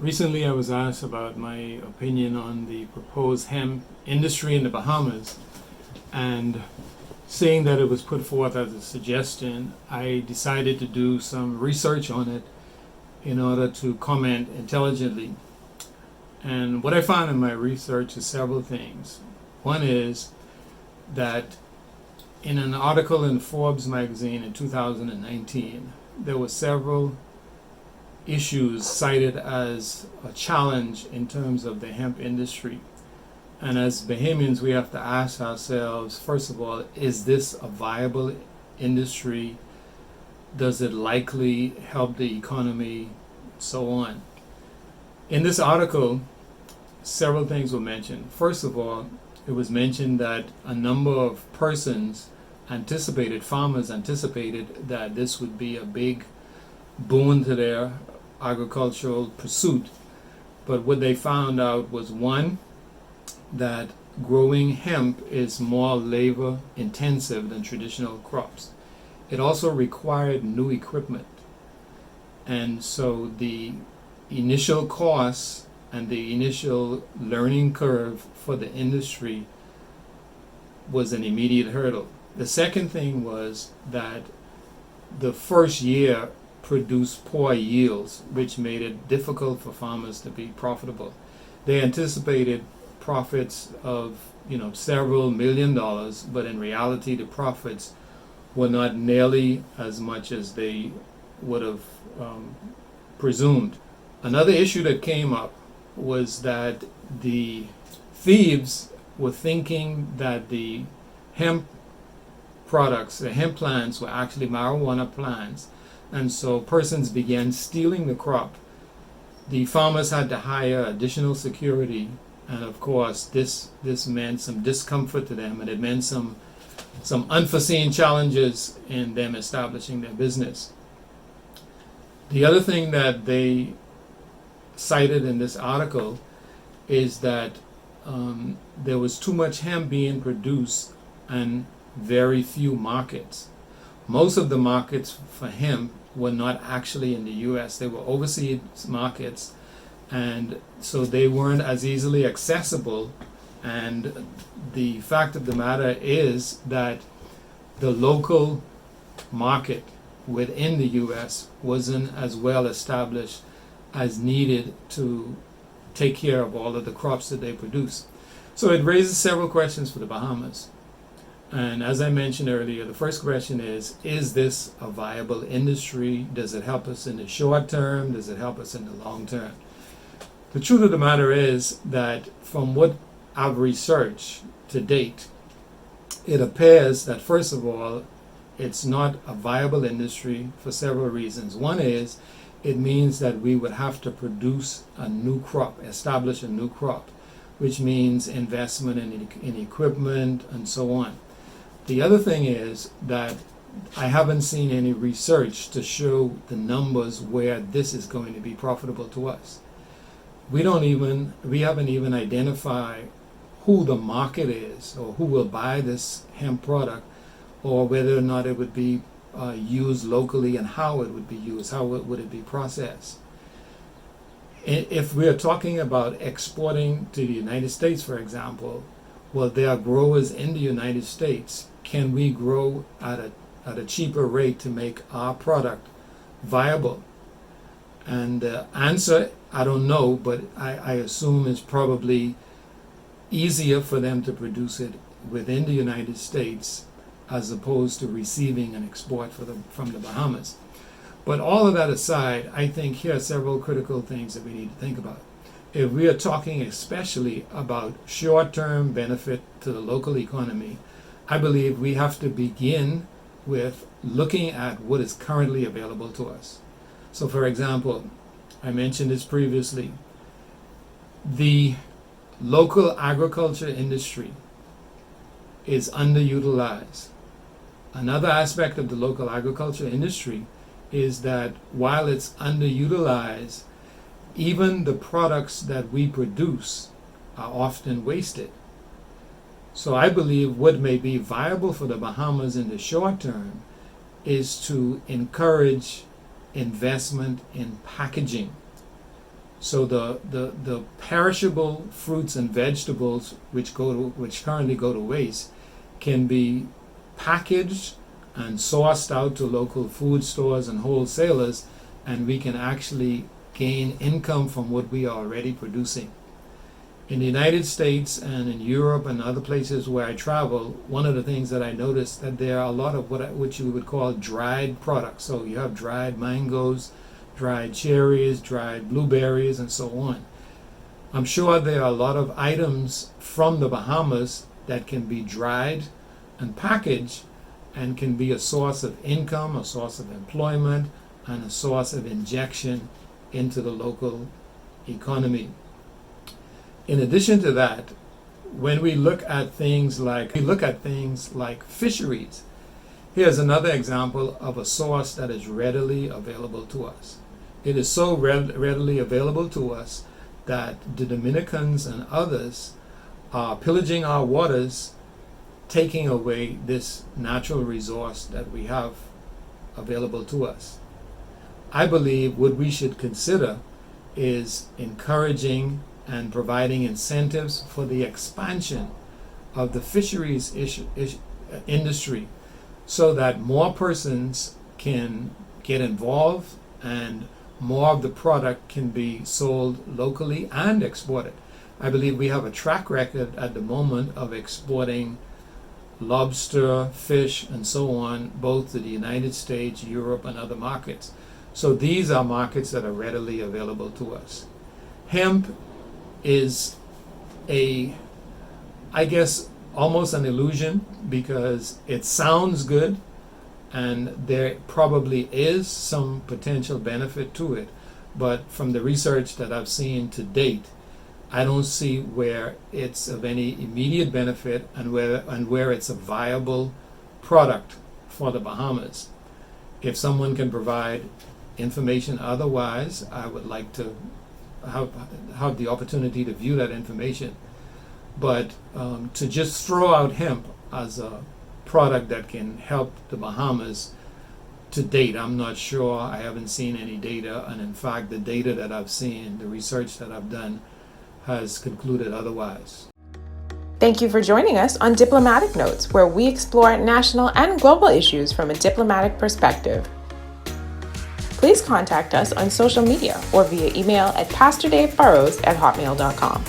Recently, I was asked about my opinion on the proposed hemp industry in the Bahamas, and seeing that it was put forth as a suggestion, I decided to do some research on it in order to comment intelligently. And what I found in my research is several things. One is that in an article in Forbes magazine in 2019, there were several issues cited as a challenge in terms of the hemp industry. And as Bahamians, we have to ask ourselves, first of all, is this a viable industry? Does it likely help the economy? So on. In this article, several things were mentioned. First of all, it was mentioned that a number of persons farmers anticipated that this would be a big boon to their agricultural pursuit. But what they found out was, one, that growing hemp is more labor intensive than traditional crops. It also required new equipment. And so the initial costs and the initial learning curve for the industry was an immediate hurdle. The second thing was that the first year produced poor yields, which made it difficult for farmers to be profitable. They anticipated profits of several $1 million, but in reality the profits were not nearly as much as they would have presumed. Another issue that came up was that the thieves were thinking that the hemp products, the hemp plants, were actually marijuana plants, and so persons began stealing the crop. The farmers had to hire additional security, and of course this meant some discomfort to them, and it meant some unforeseen challenges in them establishing their business. The other thing that they cited in this article is that there was too much hemp being produced and very few markets. Most of the markets for hemp were not actually in the US, they were overseas markets, and so they weren't as easily accessible. And the fact of the matter is that the local market within the US wasn't as well established as needed to take care of all of the crops that they produce. So it raises several questions for the Bahamas. And as I mentioned earlier, the first question is this a viable industry? Does it help us in the short term? Does it help us in the long term? The truth of the matter is that from what I've researched to date, it appears that, first of all, it's not a viable industry for several reasons. One is it means that we would have to produce a new crop, establish a new crop, which means investment in equipment and so on. The other thing is that I haven't seen any research to show the numbers where this is going to be profitable to us. We haven't even identified who the market is or who will buy this hemp product, or whether or not it would be used locally and how it would be used, how would it be processed. If we're talking about exporting to the United States, for example, well, there are growers in the United States. Can we grow at a cheaper rate to make our product viable? And the answer, I don't know, but I assume it's probably easier for them to produce it within the United States as opposed to receiving an export from the Bahamas. But all of that aside, I think here are several critical things that we need to think about. If we are talking especially about short-term benefit to the local economy, I believe we have to begin with looking at what is currently available to us. So for example, I mentioned this previously, the local agriculture industry is underutilized. Another aspect of the local agriculture industry is that while it's underutilized, even the products that we produce are often wasted. So I believe what may be viable for the Bahamas in the short term is to encourage investment in packaging. So the perishable fruits and vegetables which currently go to waste can be packaged and sourced out to local food stores and wholesalers, and we can actually gain income from what we are already producing. In the United States and in Europe and other places where I travel, one of the things that I noticed that there are a lot of what you would call dried products. So you have dried mangoes, dried cherries, dried blueberries, and so on. I'm sure there are a lot of items from the Bahamas that can be dried and packaged and can be a source of income, a source of employment, and a source of injection into the local economy. In addition to that, when we look at things like fisheries, here's another example of a source that is readily available to us. It is so readily available to us that the Dominicans and others are pillaging our waters, taking away this natural resource that we have available to us. I believe what we should consider is encouraging and providing incentives for the expansion of the fisheries industry so that more persons can get involved and more of the product can be sold locally and exported. I believe we have a track record at the moment of exporting lobster, fish, and so on, both to the United States, Europe, and other markets. So these are markets that are readily available to us. Hemp is I guess, almost an illusion because it sounds good and there probably is some potential benefit to it. But from the research that I've seen to date, I don't see where it's of any immediate benefit and where it's a viable product for the Bahamas. If someone can provide information otherwise, I would like to have the opportunity to view that information. But to just throw out hemp as a product that can help the Bahamas, to date, I'm not sure. I haven't seen any data, and in fact, the data that I've seen, the research that I've done, has concluded otherwise. Thank you for joining us on Diplomatic Notes, where we explore national and global issues from a diplomatic perspective. Please contact us on social media or via email at pastordaveburrows@hotmail.com.